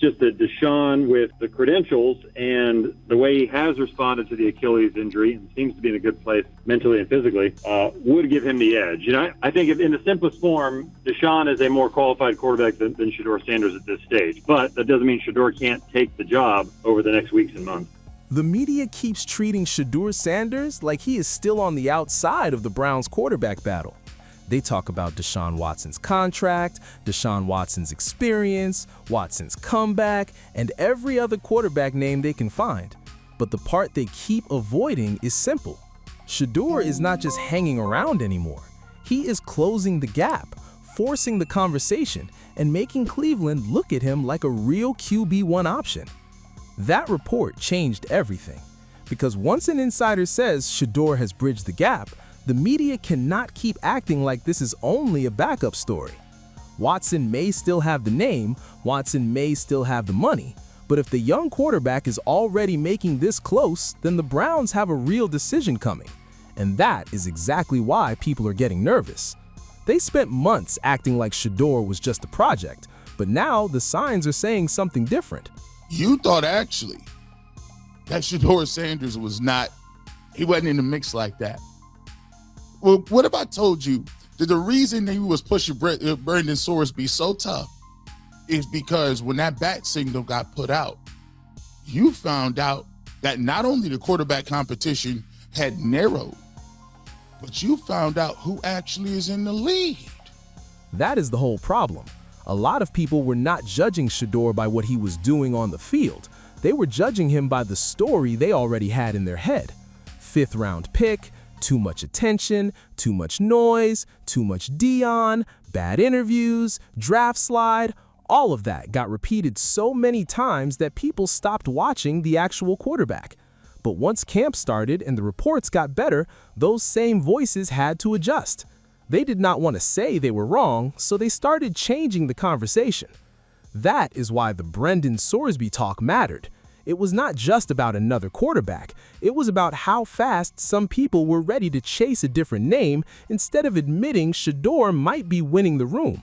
just that Deshaun, with the credentials and the way he has responded to the Achilles injury and seems to be in a good place mentally and physically, would give him the edge. I think in the simplest form, Deshaun is a more qualified quarterback than Shedeur Sanders at this stage. But that doesn't mean Shedeur can't take the job over the next weeks and months. The media keeps treating Shedeur Sanders like he is still on the outside of the Browns' quarterback battle. They talk about Deshaun Watson's contract, Deshaun Watson's experience, Watson's comeback, and every other quarterback name they can find. But the part they keep avoiding is simple. Shedeur is not just hanging around anymore. He is closing the gap, forcing the conversation, and making Cleveland look at him like a real QB1 option. That report changed everything, because once an insider says Shedeur has bridged the gap, the media cannot keep acting like this is only a backup story. Watson may still have the name, Watson may still have the money, but if the young quarterback is already making this close, then the Browns have a real decision coming. And that is exactly why people are getting nervous. They spent months acting like Shedeur was just a project, but now the signs are saying something different. You thought actually that Shedeur Sanders he wasn't in the mix like that. Well, what if I told you that the reason that he was pushing Brandon Sorsby so tough is because when that bat signal got put out, you found out that not only the quarterback competition had narrowed, but you found out who actually is in the lead. That is the whole problem. A lot of people were not judging Shedeur by what he was doing on the field. They were judging him by the story they already had in their head. 5th-round pick, too much attention, too much noise, too much Dion, bad interviews, draft slide, all of that got repeated so many times that people stopped watching the actual quarterback. But once camp started and the reports got better, those same voices had to adjust. They did not want to say they were wrong, so they started changing the conversation. That is why the Brendan Sorsby talk mattered. It was not just about another quarterback. It was about how fast some people were ready to chase a different name instead of admitting Shedeur might be winning the room.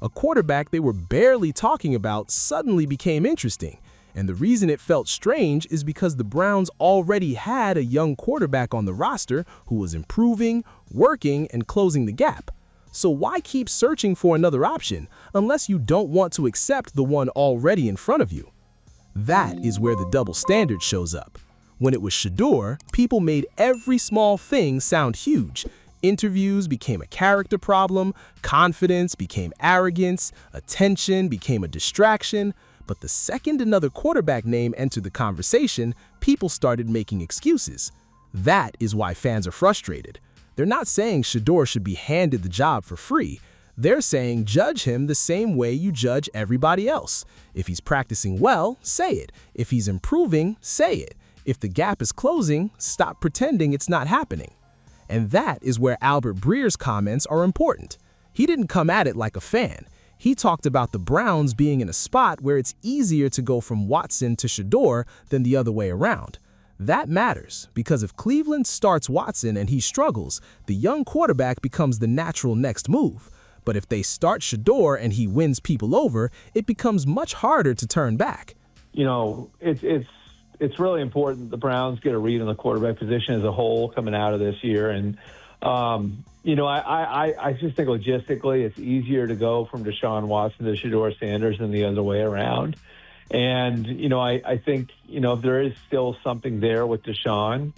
A quarterback they were barely talking about suddenly became interesting. And the reason it felt strange is because the Browns already had a young quarterback on the roster who was improving, working, and closing the gap. So why keep searching for another option unless you don't want to accept the one already in front of you? That is where the double standard shows up. When it was Shedeur, people made every small thing sound huge. Interviews became a character problem, confidence became arrogance, attention became a distraction. But the second another quarterback name entered the conversation, people started making excuses. That is why fans are frustrated. They're not saying Shedeur should be handed the job for free. They're saying judge him the same way you judge everybody else. If he's practicing well, say it. If he's improving, say it. If the gap is closing, stop pretending it's not happening. And that is where Albert Breer's comments are important. He didn't come at it like a fan. He talked about the Browns being in a spot where it's easier to go from Watson to Shedeur than the other way around. That matters because if Cleveland starts Watson and he struggles, the young quarterback becomes the natural next move. But if they start Shedeur and he wins people over, it becomes much harder to turn back. It's really important the Browns get a read on the quarterback position as a whole coming out of this year. And, I just think logistically it's easier to go from Deshaun Watson to Shedeur Sanders than the other way around. And, I think, there is still something there with Deshaun,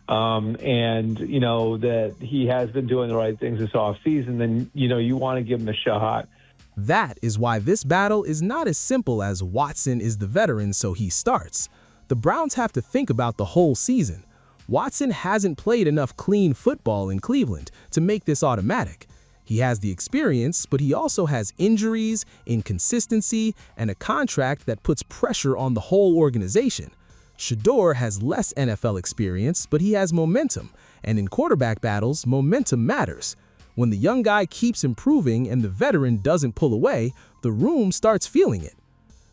that he has been doing the right things this offseason, then, you want to give him a shot. That is why this battle is not as simple as Watson is the veteran, so he starts. The Browns have to think about the whole season. Watson hasn't played enough clean football in Cleveland to make this automatic. He has the experience, but he also has injuries, inconsistency, and a contract that puts pressure on the whole organization. Shedeur has less NFL experience, but he has momentum, and in quarterback battles, momentum matters. When the young guy keeps improving and the veteran doesn't pull away, the room starts feeling it.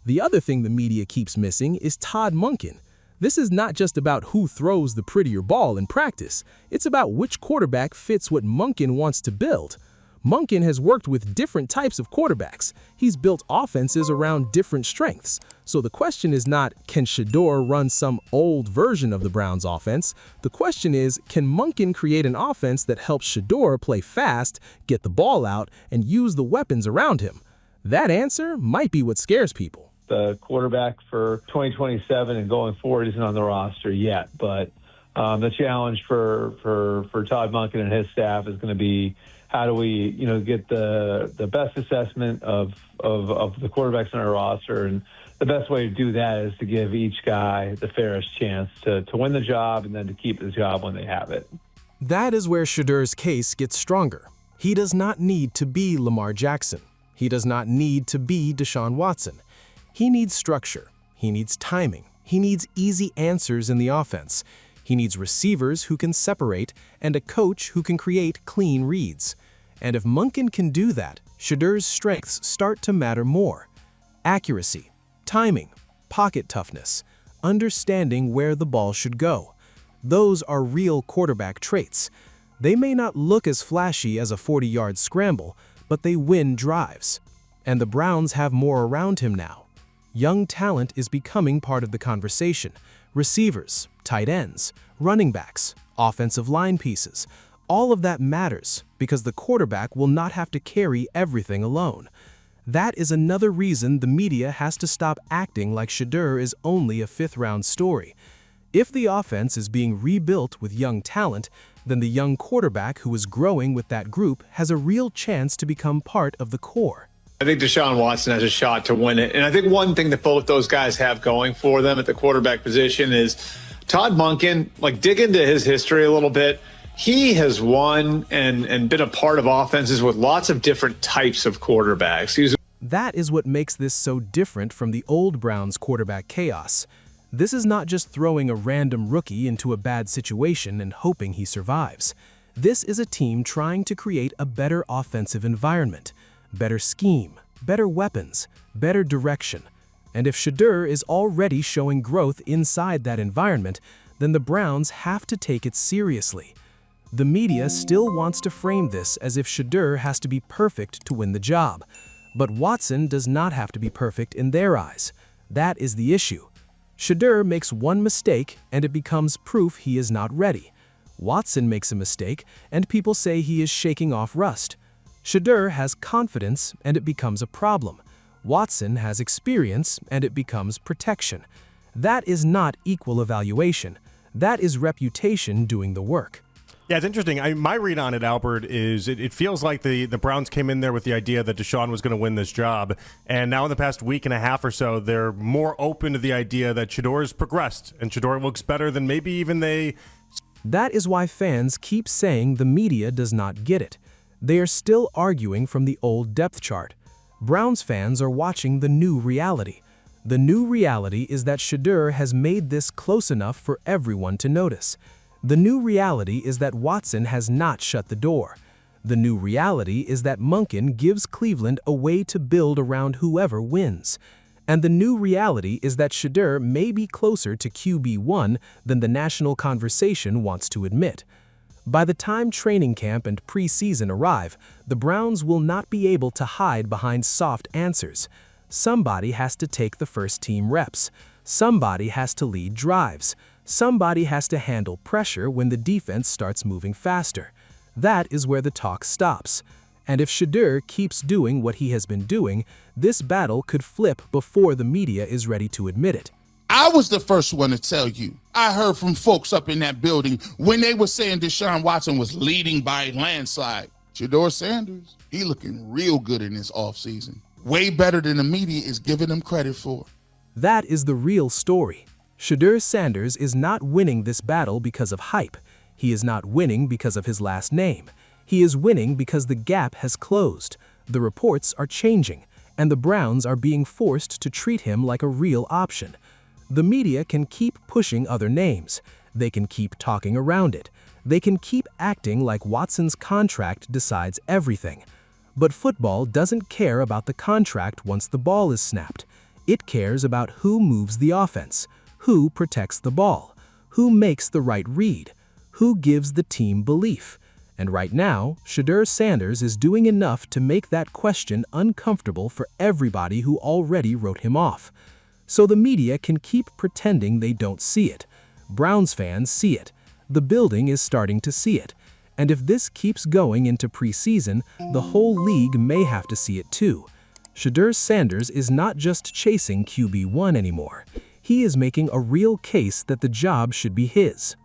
The other thing the media keeps missing is Todd Monken. This is not just about who throws the prettier ball in practice. It's about which quarterback fits what Monken wants to build. Monken has worked with different types of quarterbacks. He's built offenses around different strengths. So the question is not, can Shedeur run some old version of the Browns offense? The question is, can Monken create an offense that helps Shedeur play fast, get the ball out, and use the weapons around him? That answer might be what scares people. The quarterback for 2027 and going forward isn't on the roster yet, but the challenge for Todd Monken and his staff is going to be, how do we, get the best assessment of the quarterbacks on our roster? And the best way to do that is to give each guy the fairest chance to win the job and then to keep the job when they have it. That is where Shedeur's case gets stronger. He does not need to be Lamar Jackson. He does not need to be Deshaun Watson. He needs structure. He needs timing. He needs easy answers in the offense. He needs receivers who can separate and a coach who can create clean reads. And if Monken can do that, Shedeur's strengths start to matter more. Accuracy, timing, pocket toughness, understanding where the ball should go. Those are real quarterback traits. They may not look as flashy as a 40-yard scramble, but they win drives. And the Browns have more around him now. Young talent is becoming part of the conversation. Receivers, tight ends, running backs, offensive line pieces. All of that matters because the quarterback will not have to carry everything alone. That is another reason the media has to stop acting like Shedeur is only a fifth-round story. If the offense is being rebuilt with young talent, then the young quarterback who is growing with that group has a real chance to become part of the core. I think Deshaun Watson has a shot to win it. And I think one thing that both those guys have going for them at the quarterback position is Todd Monken, dig into his history a little bit. He has won and been a part of offenses with lots of different types of quarterbacks. That is what makes this so different from the old Browns quarterback chaos. This is not just throwing a random rookie into a bad situation and hoping he survives. This is a team trying to create a better offensive environment. Better scheme, better weapons, better direction. And if Shedeur is already showing growth inside that environment, then the Browns have to take it seriously. The media still wants to frame this as if Shedeur has to be perfect to win the job. But Watson does not have to be perfect in their eyes. That is the issue. Shedeur makes one mistake and it becomes proof he is not ready. Watson makes a mistake and people say he is shaking off rust. Shedeur has confidence and it becomes a problem. Watson has experience and it becomes protection. That is not equal evaluation. That is reputation doing the work. Yeah, it's interesting. My read on it, Albert, is it feels like the Browns came in there with the idea that Deshaun was going to win this job. And now in the past week and a half or so, they're more open to the idea that Shedeur's progressed and Shedeur looks better than maybe even they. That is why fans keep saying the media does not get it. They are still arguing from the old depth chart. Browns fans are watching the new reality. The new reality is that Shedeur has made this close enough for everyone to notice. The new reality is that Watson has not shut the door. The new reality is that Monken gives Cleveland a way to build around whoever wins. And the new reality is that Shedeur may be closer to QB1 than the national conversation wants to admit. By the time training camp and preseason arrive, the Browns will not be able to hide behind soft answers. Somebody has to take the first-team reps. Somebody has to lead drives. Somebody has to handle pressure when the defense starts moving faster. That is where the talk stops. And if Shedeur keeps doing what he has been doing, this battle could flip before the media is ready to admit it. I was the first one to tell you. I heard from folks up in that building when they were saying Deshaun Watson was leading by a landslide. Shedeur Sanders, he looking real good in this offseason. Way better than the media is giving him credit for. That is the real story. Shedeur Sanders is not winning this battle because of hype. He is not winning because of his last name. He is winning because the gap has closed. The reports are changing, and the Browns are being forced to treat him like a real option. The media can keep pushing other names. They can keep talking around it. They can keep acting like Watson's contract decides everything. But football doesn't care about the contract once the ball is snapped. It cares about who moves the offense, who protects the ball, who makes the right read, who gives the team belief. And right now, Shedeur Sanders is doing enough to make that question uncomfortable for everybody who already wrote him off. So the media can keep pretending they don't see it. Browns fans see it. The building is starting to see it. And if this keeps going into preseason, the whole league may have to see it too. Shedeur Sanders is not just chasing QB1 anymore. He is making a real case that the job should be his.